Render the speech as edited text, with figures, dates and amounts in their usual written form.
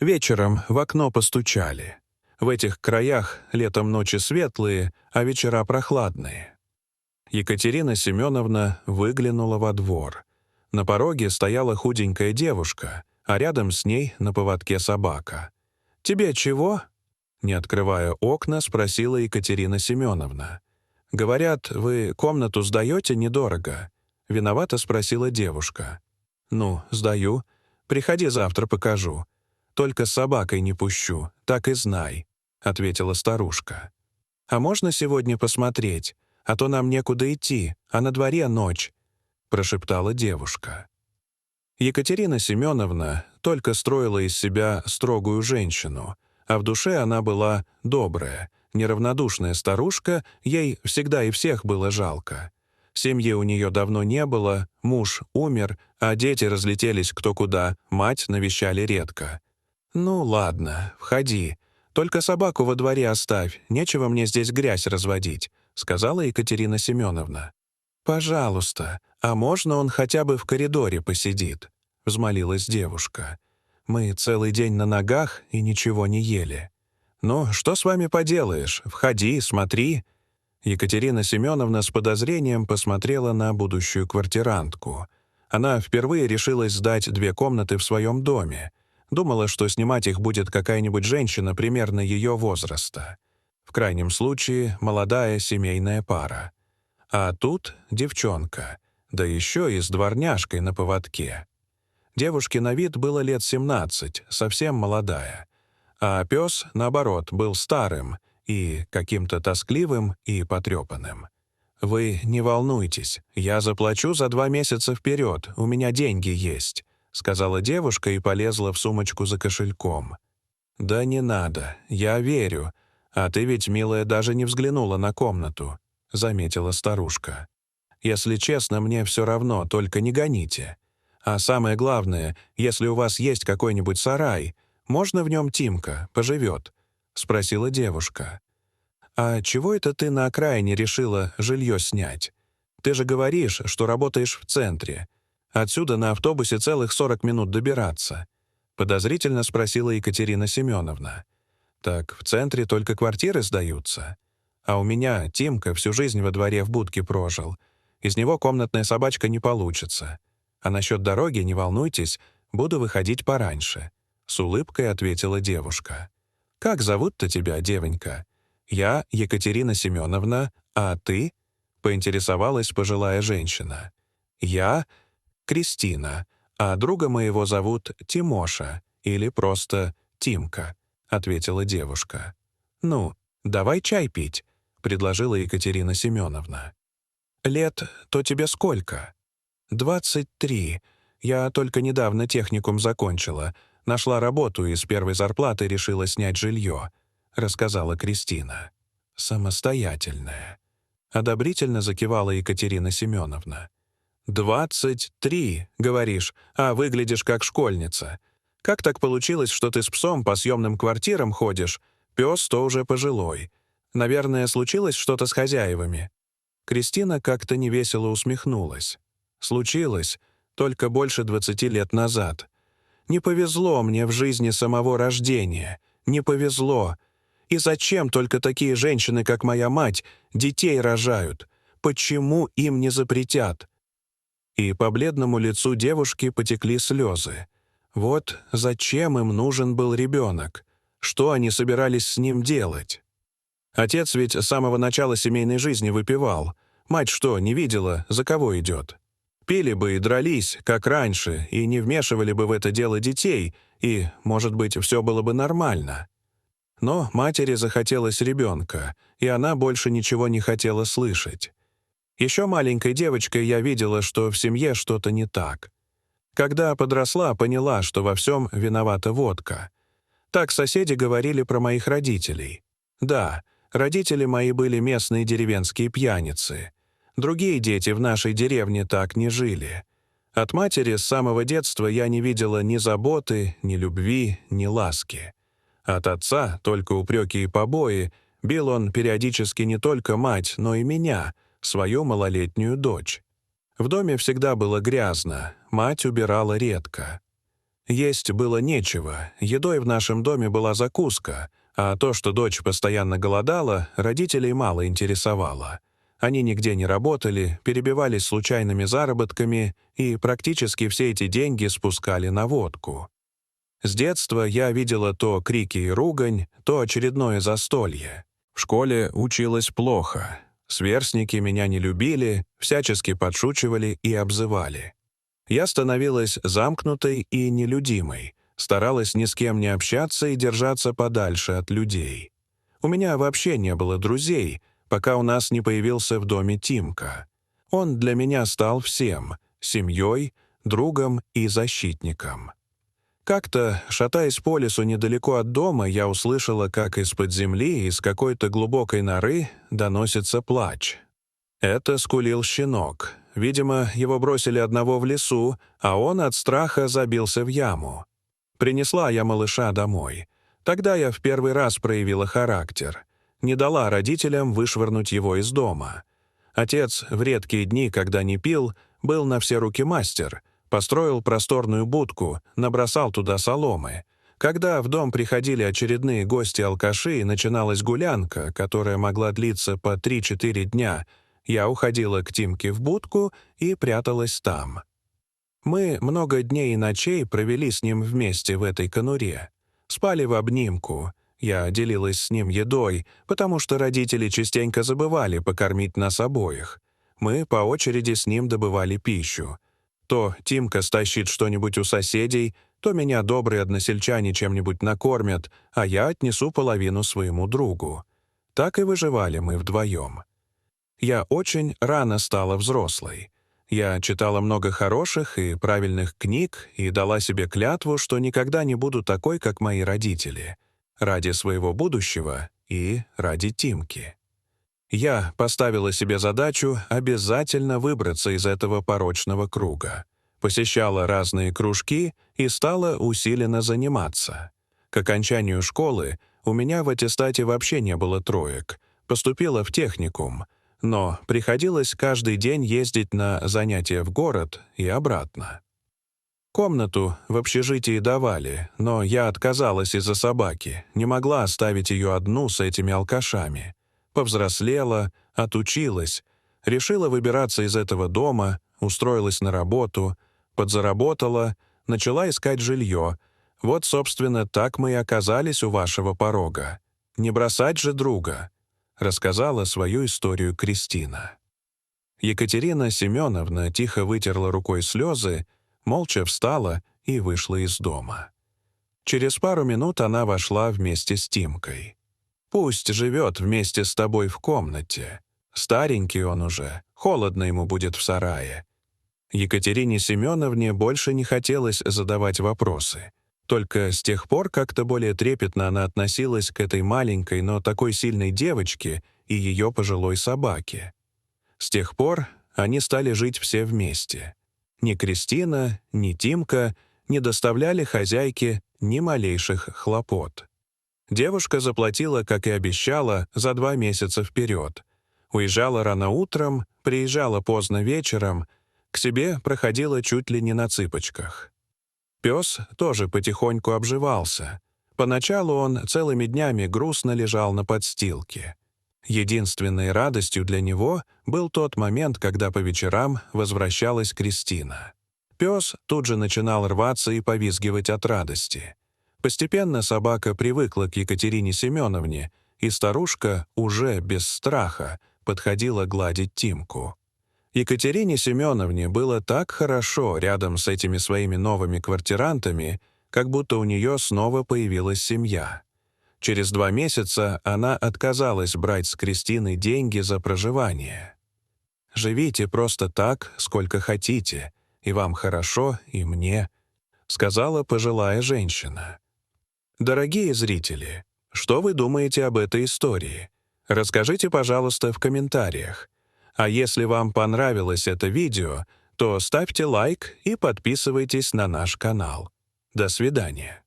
Вечером в окно постучали. В этих краях летом ночи светлые, а вечера прохладные. Екатерина Семеновна выглянула во двор. На пороге стояла худенькая девушка, а рядом с ней на поводке собака. «Тебе чего?» Не открывая окна, спросила Екатерина Семеновна. «Говорят, вы комнату сдаете недорого?» Виновато спросила девушка. «Ну, сдаю. Приходи завтра, покажу. Только с собакой не пущу, так и знай», — ответила старушка. «А можно сегодня посмотреть? А то нам некуда идти, а на дворе ночь», — прошептала девушка. Екатерина Семеновна только строила из себя строгую женщину, а в душе она была добрая, неравнодушная старушка, ей всегда и всех было жалко. Семьи у нее давно не было, муж умер, а дети разлетелись кто куда, мать навещали редко. «Ну ладно, входи. Только собаку во дворе оставь, нечего мне здесь грязь разводить», — сказала Екатерина Семеновна. «Пожалуйста, а можно он хотя бы в коридоре посидит?» — взмолилась девушка. «Мы целый день на ногах и ничего не ели». «Ну, что с вами поделаешь? Входи, смотри». Екатерина Семеновна с подозрением посмотрела на будущую квартирантку. Она впервые решилась сдать 2 комнаты в своем доме. Думала, что снимать их будет какая-нибудь женщина примерно ее возраста. В крайнем случае, молодая семейная пара. А тут девчонка, да еще и с дворняжкой на поводке. Девушке на вид было лет 17, совсем молодая. А пес, наоборот, был старым и каким-то тоскливым и потрепанным. «Вы не волнуйтесь, я заплачу за 2 месяца вперед, у меня деньги есть», — сказала девушка и полезла в сумочку за кошельком. «Да не надо, я верю. А ты ведь, милая, даже не взглянула на комнату», — заметила старушка. «Если честно, мне все равно, только не гоните. А самое главное, если у вас есть какой-нибудь сарай, можно в нем Тимка поживет?» — спросила девушка. «А чего это ты на окраине решила жилье снять? Ты же говоришь, что работаешь в центре. Отсюда на автобусе целых 40 минут добираться», — подозрительно спросила Екатерина Семеновна. «Так в центре только квартиры сдаются. А у меня Тимка всю жизнь во дворе в будке прожил. Из него комнатная собачка не получится. А насчет дороги не волнуйтесь, буду выходить пораньше», — с улыбкой ответила девушка. «Как зовут-то тебя, девонька?» «Я Екатерина Семеновна, а ты?» — поинтересовалась пожилая женщина. «Я Кристина, а друга моего зовут Тимоша или просто Тимка», — ответила девушка. «Ну, давай чай пить», — предложила Екатерина Семеновна. «Лет-то тебе сколько?» 23. Я только недавно техникум закончила. Нашла работу и с первой зарплаты решила снять жилье», — рассказала Кристина. «Самостоятельная». Одобрительно закивала Екатерина Семеновна. 23, говоришь, а выглядишь как школьница. Как так получилось, что ты с псом по съемным квартирам ходишь? Пес-то уже пожилой. Наверное, случилось что-то с хозяевами?» Кристина как-то невесело усмехнулась. «Случилось, только больше 20 лет назад. Не повезло мне в жизни самого рождения. Не повезло. И зачем только такие женщины, как моя мать, детей рожают? Почему им не запретят?» И по бледному лицу девушки потекли слезы. Вот зачем им нужен был ребенок? Что они собирались с ним делать? Отец ведь с самого начала семейной жизни выпивал. Мать что, не видела, за кого идет? Пили бы и дрались, как раньше, и не вмешивали бы в это дело детей, и, может быть, все было бы нормально. Но матери захотелось ребенка, и она больше ничего не хотела слышать. Еще маленькой девочкой я видела, что в семье что-то не так. Когда подросла, поняла, что во всем виновата водка. Так соседи говорили про моих родителей. Да, родители мои были местные деревенские пьяницы. Другие дети в нашей деревне так не жили. От матери с самого детства я не видела ни заботы, ни любви, ни ласки. От отца только упреки и побои. Бил он периодически не только мать, но и меня, свою малолетнюю дочь. В доме всегда было грязно, мать убирала редко. Есть было нечего, едой в нашем доме была закуска, а то, что дочь постоянно голодала, родителей мало интересовало. Они нигде не работали, перебивались случайными заработками и практически все эти деньги спускали на водку. С детства я видела то крики и ругань, то очередное застолье. В школе училась плохо. Сверстники меня не любили, всячески подшучивали и обзывали. Я становилась замкнутой и нелюдимой, старалась ни с кем не общаться и держаться подальше от людей. У меня вообще не было друзей, пока у нас не появился в доме Тимка. Он для меня стал всем — семьей, другом и защитником. Как-то, шатаясь по лесу недалеко от дома, я услышала, как из-под земли, из какой-то глубокой норы, доносится плач. Это скулил щенок. Видимо, его бросили одного в лесу, а он от страха забился в яму. Принесла я малыша домой. Тогда я в первый раз проявила характер. Не дала родителям вышвырнуть его из дома. Отец в редкие дни, когда не пил, был на все руки мастер. Построил просторную будку, набросал туда соломы. Когда в дом приходили очередные гости-алкаши и начиналась гулянка, которая могла длиться по 3-4 дня, я уходила к Тимке в будку и пряталась там. Мы много дней и ночей провели с ним вместе в этой конуре. Спали в обнимку. Я делилась с ним едой, потому что родители частенько забывали покормить нас обоих. Мы по очереди с ним добывали пищу. То Тимка стащит что-нибудь у соседей, то меня добрые односельчане чем-нибудь накормят, а я отнесу половину своему другу. Так и выживали мы вдвоем. Я очень рано стала взрослой. Я читала много хороших и правильных книг и дала себе клятву, что никогда не буду такой, как мои родители. Ради своего будущего и ради Тимки. Я поставила себе задачу обязательно выбраться из этого порочного круга. Посещала разные кружки и стала усиленно заниматься. К окончанию школы у меня в аттестате вообще не было троек. Поступила в техникум, но приходилось каждый день ездить на занятия в город и обратно. Комнату в общежитии давали, но я отказалась из-за собаки, не могла оставить ее одну с этими алкашами. Повзрослела, отучилась, решила выбираться из этого дома, устроилась на работу, подзаработала, начала искать жилье. Вот, собственно, так мы и оказались у вашего порога. Не бросать же друга, рассказала свою историю Кристина. Екатерина Семеновна тихо вытерла рукой слезы, молча встала и вышла из дома. Через пару минут она вошла вместе с Тимкой. «Пусть живет вместе с тобой в комнате. Старенький он уже, холодно ему будет в сарае». Екатерине Семеновне больше не хотелось задавать вопросы. Только с тех пор как-то более трепетно она относилась к этой маленькой, но такой сильной девочке и ее пожилой собаке. С тех пор они стали жить все вместе. Ни Кристина, ни Тимка не доставляли хозяйке ни малейших хлопот. Девушка заплатила, как и обещала, за 2 месяца вперед. Уезжала рано утром, приезжала поздно вечером, к себе проходила чуть ли не на цыпочках. Пес тоже потихоньку обживался. Поначалу он целыми днями грустно лежал на подстилке. Единственной радостью для него был тот момент, когда по вечерам возвращалась Кристина. Пес тут же начинал рваться и повизгивать от радости. Постепенно собака привыкла к Екатерине Семеновне, и старушка уже без страха подходила гладить Тимку. Екатерине Семеновне было так хорошо рядом с этими своими новыми квартирантами, как будто у нее снова появилась семья. Через 2 месяца она отказалась брать с Кристины деньги за проживание. «Живите просто так, сколько хотите, и вам хорошо, и мне», — сказала пожилая женщина. Дорогие зрители, что вы думаете об этой истории? Расскажите, пожалуйста, в комментариях. А если вам понравилось это видео, то ставьте лайк и подписывайтесь на наш канал. До свидания.